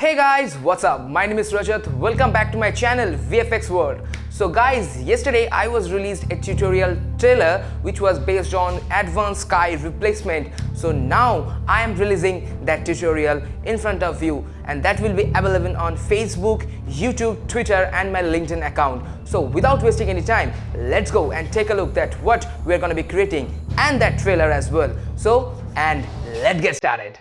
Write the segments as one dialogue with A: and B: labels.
A: Hey guys, what's up? My name is Rajat. Welcome back to my channel VFX World. So guys, yesterday I was released a tutorial trailer which was based on advanced sky replacement. So now I am releasing that tutorial in front of you, and that will be available on Facebook, YouTube, Twitter and my LinkedIn account. So without wasting any time, let's go and take a look at what we're going to be creating and that trailer as well. And let's get started.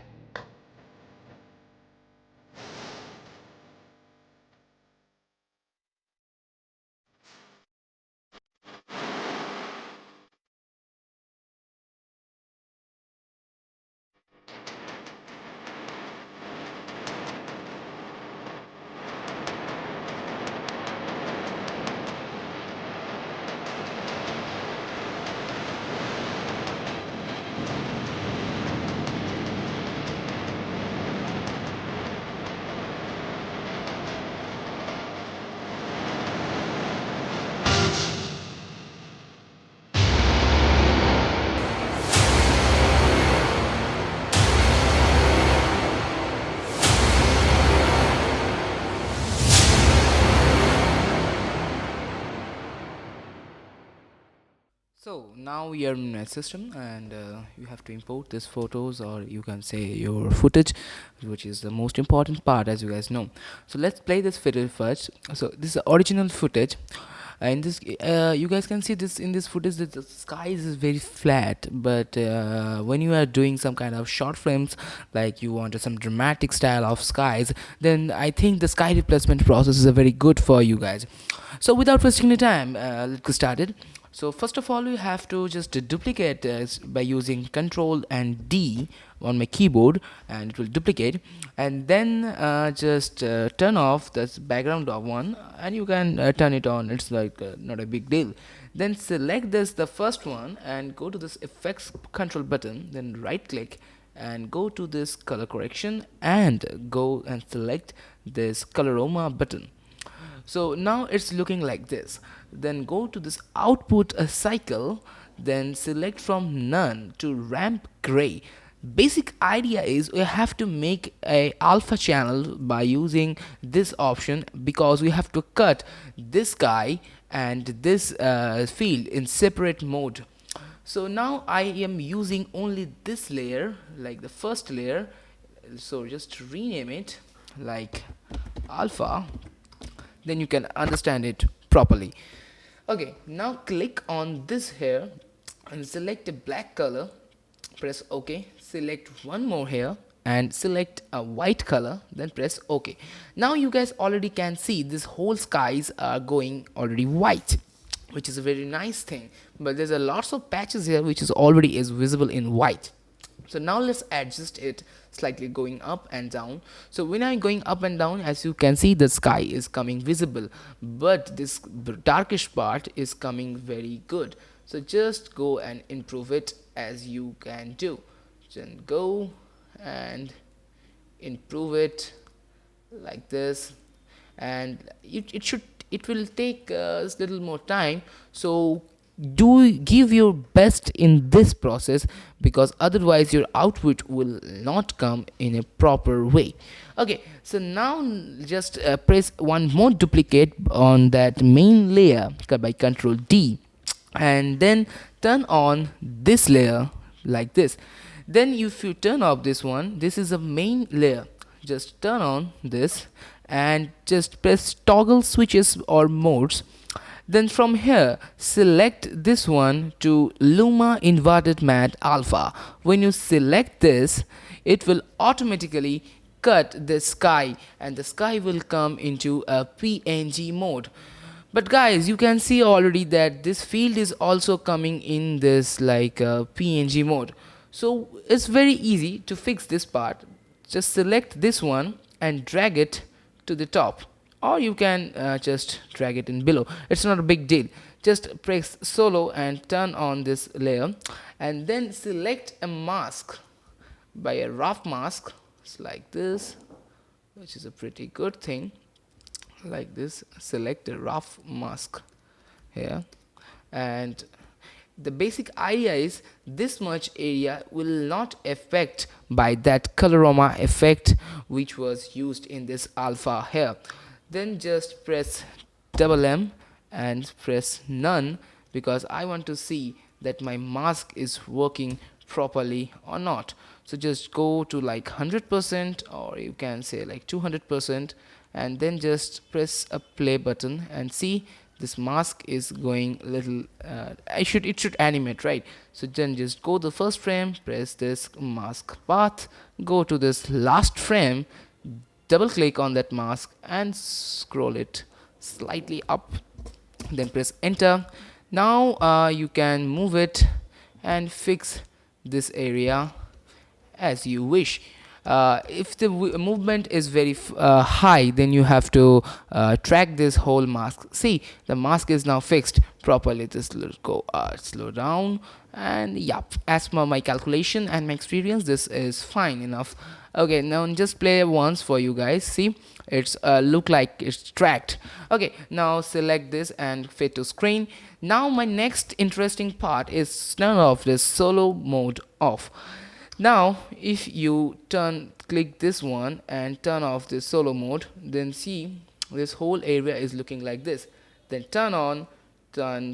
A: So now you're in my system, and you have to import these photos, or you can say your footage, which is the most important part, as you guys know. So let's play this footage first. So this is original footage, and this you guys can see this in this footage that the sky is very flat, but when you are doing some kind of short frames, like you want some dramatic style of skies, then I think the sky replacement process is a very good for you guys. So without wasting any time, let's get started. So first of all, you have to just duplicate by using Control and D on my keyboard, and it will duplicate. And then just turn off this background of one, and you can turn it on. It's like not a big deal. Then select this the first one and go to this effects control button. Then right click and go to this color correction and go and select this coloroma button. So now it's looking like this. Then go to this output cycle, then select from none to ramp gray. Basic idea is we have to make a alpha channel by using this option, because we have to cut this guy and this field in separate mode. So now I am using only this layer, like the first layer. So just rename it like alpha, then you can understand it properly. Okay, now click on this here and select a black color, press OK, select one more here and select a white color, then press OK. Now you guys already can see this whole skies are going already white, which is a very nice thing, but there's a lots of patches here which is already is visible in white. So now let's adjust it slightly, going up and down. So when I'm going up and down, as you can see, the sky is coming visible, but this darkish part is coming very good. So just go and improve it as you can do. Then go and improve it like this, and it will take a little more time. So do give your best in this process, because otherwise your output will not come in a proper way. Okay, so now just press one more duplicate on that main layer by Control D, and then turn on this layer like this. Then if you turn off this one, this is a main layer, just turn on this and just press toggle switches or modes. Then from here, select this one to Luma Inverted Matte Alpha. When you select this, it will automatically cut the sky, and the sky will come into a PNG mode. But guys, you can see already that this field is also coming in this like PNG mode. So it's very easy to fix this part. Just select this one and drag it to the top, or you can just drag it in below. It's not a big deal. Just press solo and turn on this layer, and then select a mask by a rough mask. It's like this, which is a pretty good thing. Like this, select a rough mask here, and the basic idea is this much area will not affect by that colorama effect which was used in this alpha here. Then just press double M and press none, because I want to see that my mask is working properly or not. So just go to like 100%, or you can say like 200%, and then just press a play button and see this mask is going a little it should animate, right? So then just go to the first frame, press this mask path, go to this last frame, double click on that mask and scroll it slightly up, then press enter. Now you can move it and fix this area as you wish. If the movement is very high, then you have to track this whole mask. See, the mask is now fixed properly. Just go slow down, and yep, as per my calculation and my experience, this is fine enough. Okay, now just play once for you guys. See, it's look like it's tracked. Okay, now select this and fit to screen. Now my next interesting part is turn off this solo mode off. Now if you click this one and turn off this solo mode, then see this whole area is looking like this. Then turn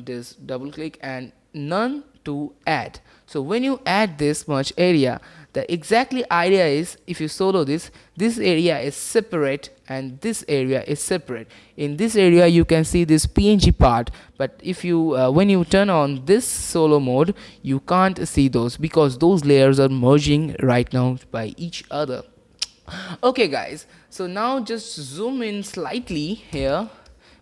A: this, double click and none to add. So when you add this much area, the exactly idea is, if you solo this area is separate and this area is separate. In this area you can see this PNG part, but if you when you turn on this solo mode, you can't see those, because those layers are merging right now by each other. Okay guys, so now just zoom in slightly here,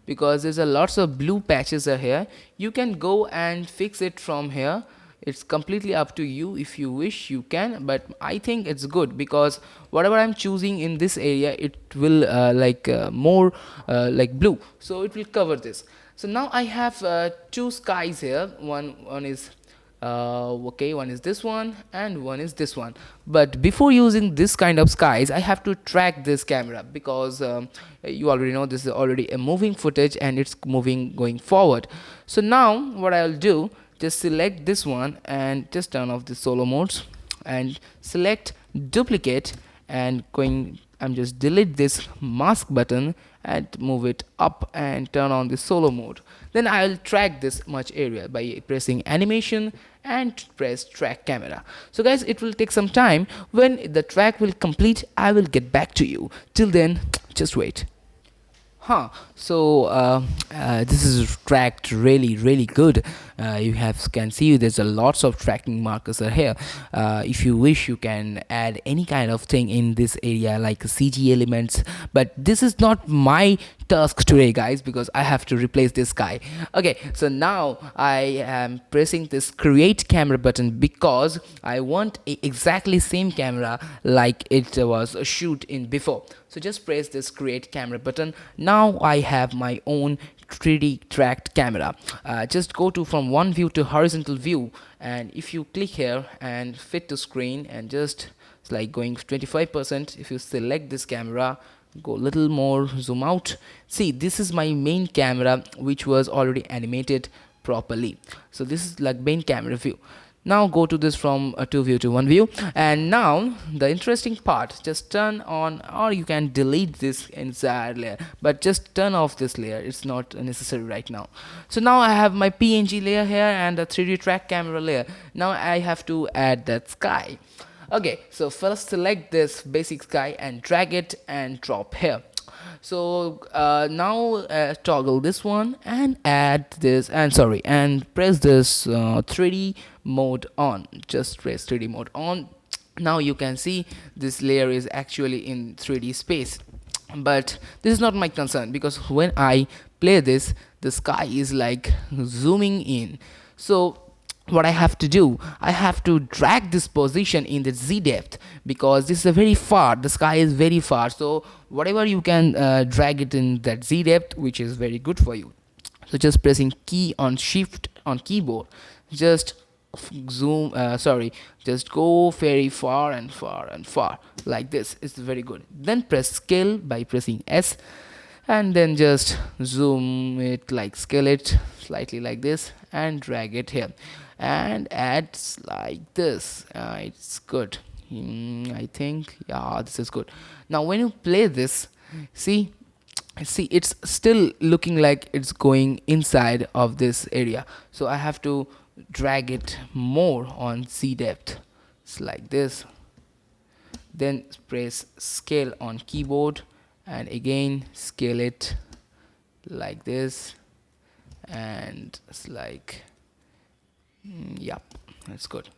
A: because there's a lots of blue patches are here. You can go and fix it from here. It's completely up to you. If you wish, you can, but I think it's good, because whatever I'm choosing in this area, it will more like blue, so it will cover this. So now I have two skies here. One is okay, one is this one and one is this one. But before using this kind of skies, I have to track this camera, because you already know this is already a moving footage and it's moving going forward. So now what I'll do, just select this one and just turn off the solo modes and select duplicate, and I'm just delete this mask button and move it up and turn on the solo mode. Then I'll track this much area by pressing animation and press track camera. So guys, it will take some time. When the track will complete, I will get back to you. Till then, just wait. So this is tracked really good. You can see there's a lots of tracking markers are here. If you wish, you can add any kind of thing in this area like CG elements, but this is not my task today guys, because I have to replace this guy. Okay, so now I am pressing this create camera button, because I want exactly same camera like it was a shoot in before. So just press this create camera button. Now I have my own 3D tracked camera. Just go to from one view to horizontal view, and if you click here and fit to screen, and just it's like going 25%. If you select this camera, go a little more, zoom out, see this is my main camera which was already animated properly. So this is like main camera view. Now go to this from a two view to one view, and now the interesting part, just turn on, or you can delete this entire layer, but just turn off this layer, it's not necessary right now. So now I have my PNG layer here and a 3D track camera layer. Now I have to add that sky. Okay, so first select this basic sky and drag it and drop here. So now toggle this one and add this, and press this 3D mode on. Just press 3D mode on. Now you can see this layer is actually in 3D space, but this is not my concern, because when I play this, the sky is like zooming in. So what I have to do, I have to drag this position in the Z depth, because this is very far, the sky is very far. So whatever you can drag it in that Z depth, which is very good for you. So just pressing key on shift on keyboard, just zoom just go very far and far and far like this. It's very good. Then press scale by pressing S. and then just zoom it, like scale it slightly like this and drag it here and add like this. It's good. I think, yeah, this is good. Now when you play this, see, it's still looking like it's going inside of this area, so I have to drag it more on Z depth. It's like this. Then press scale on keyboard and again scale it like this, and it's like, yep, that's good.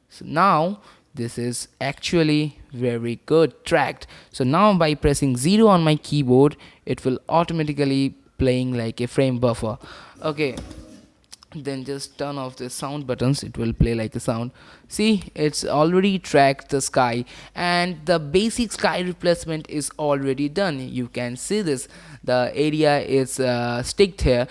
A: So now this is actually very good tracked. So now by pressing 0 on my keyboard, it will automatically playing like a frame buffer. Okay, then just turn off the sound buttons, it will play like a sound. See, it's already tracked the sky, and the basic sky replacement is already done. You can see this, the area is sticked here.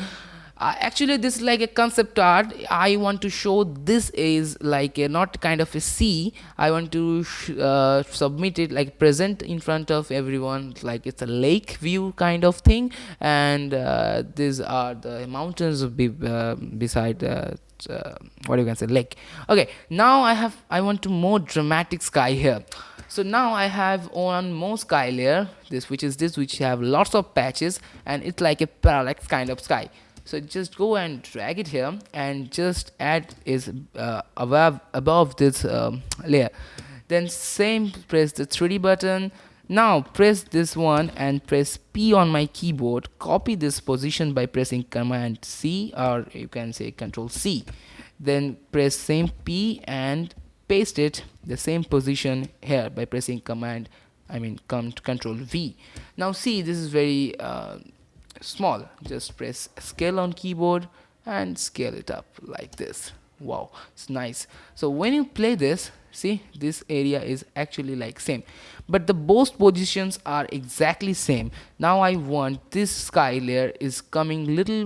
A: Actually this is like a concept art. I want to show this is like a not kind of a sea. I want to submit it, like present in front of everyone, like it's a lake view kind of thing, and these are the mountains beside what you can say, lake. Okay, now I want to more dramatic sky here. So now I have one more sky layer, this which have lots of patches, and it's like a parallax kind of sky. So just go and drag it here and just add is above this layer. Then same, press the 3D button. Now press this one and press P on my keyboard. Copy this position by pressing Command C, or you can say Control C. Then press same P and paste it the same position here by pressing Control V. Now see, this is very small. Just press scale on keyboard and scale it up like this. Wow, it's nice. So when you play this, see, this area is actually like same, but the both positions are exactly same. Now I want this sky layer is coming little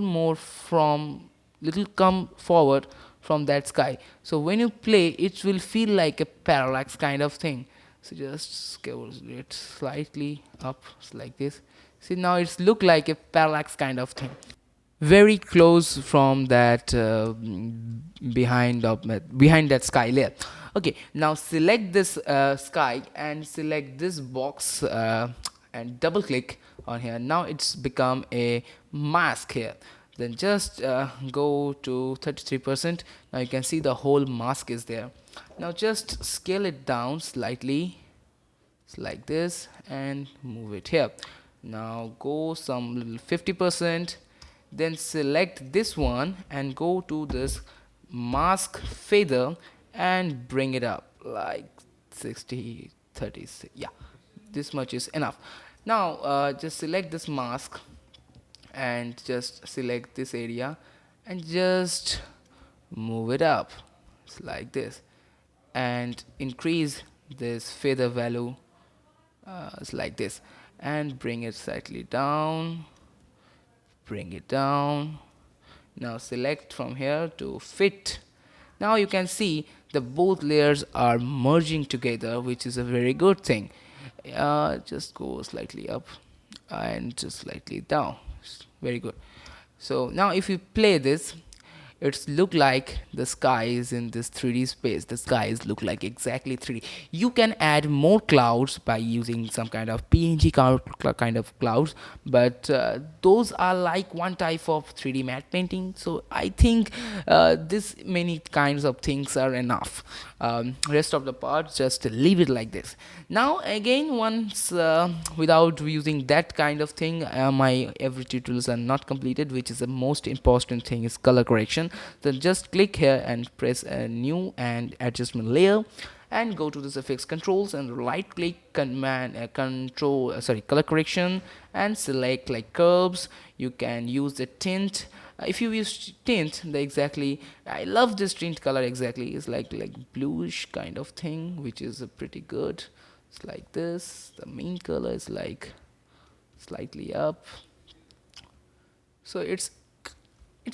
A: come forward from that sky. So when you play, it will feel like a parallax kind of thing. So just scale it slightly up like this. See, now it's look like a parallax kind of thing, very close from that behind that sky layer. Okay, now select this sky and select this box and double click on here. Now it's become a mask here. Then just go to 33%. Now you can see the whole mask is there. Now just scale it down slightly like this and move it here. Now go some little 50%, then select this one and go to this mask feather and bring it up like 60 30. Yeah, this much is enough. Now just select this mask and just select this area and just move it up. It's like this, and increase this feather value it's like this, and bring it slightly down, bring it down. Now select from here to fit. Now you can see the both layers are merging together, which is a very good thing. Just go slightly up and just slightly down. Very good. So now if you play this, it's look like the sky is in this 3D space. The skies look like exactly 3D. You can add more clouds by using some kind of PNG kind of clouds, but those are like one type of 3D matte painting. So I think this many kinds of things are enough. Rest of the part just leave it like this. Now again, once without using that kind of thing, my every tutorials are not completed, which is the most important thing is color correction. Then just click here and press a new and adjustment layer and go to this effects controls and right click color correction and select like curves. You can use the tint. If you use tint, I love this tint color exactly. It's like bluish kind of thing, which is pretty good. It's like this. The main color is like slightly up. So it's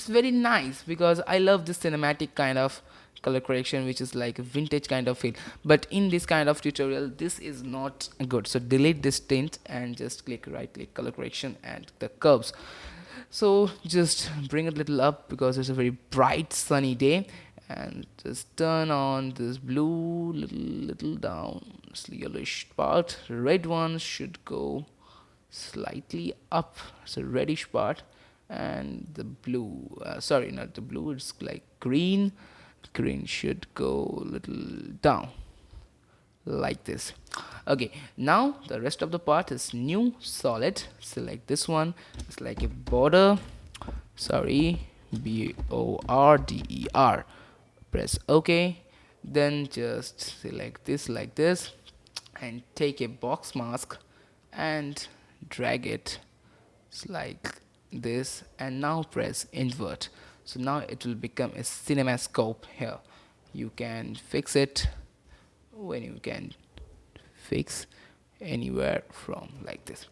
A: very nice because I love this cinematic kind of color correction which is like a vintage kind of feel, but in this kind of tutorial this is not good. So delete this tint and just click right click color correction and the curves. So just bring it a little up because it's a very bright sunny day, and just turn on this blue little down, this yellowish part. Red one should go slightly up, so reddish part, and the blue sorry, not the blue, it's like green should go a little down like this. Okay, now the rest of the part is new solid. Select this one, it's like a border, sorry, border. Press OK, then just select this like this and take a box mask and drag it like this, and now press invert. So now it will become a cinemascope here. You can fix it when you can fix anywhere from like this.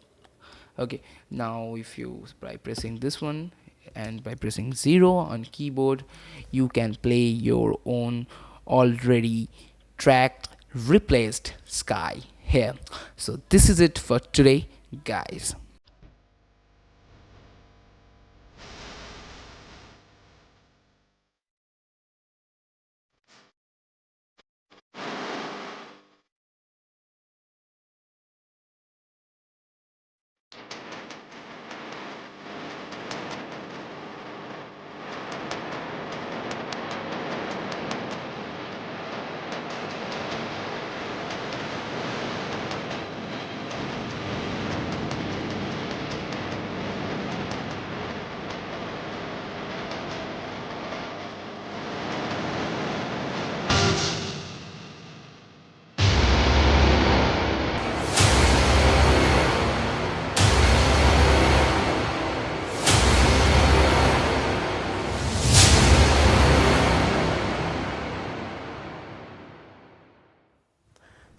A: Okay, now if you by pressing this one and by pressing 0 on keyboard, you can play your own already tracked replaced sky here. So this is it for today, guys.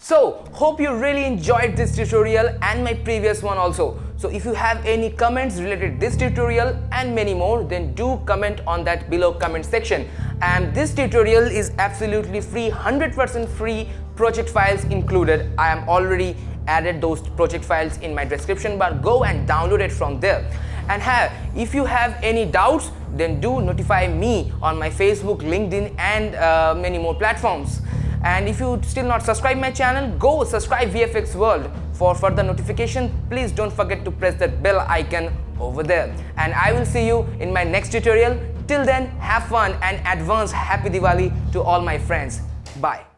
A: So hope you really enjoyed this tutorial and my previous one also. So if you have any comments related to this tutorial and many more, then do comment on that below comment section. And this tutorial is absolutely free, 100% free, project files included. I am already added those project files in my description bar. Go and download it from there. And if you have any doubts, then do notify me on my Facebook, LinkedIn and many more platforms. And if you still not subscribe my channel, go subscribe VFX World for further notification. Please don't forget to press that bell icon over there. And I will see you in my next tutorial. Till then, have fun and advance Happy Diwali to all my friends. Bye.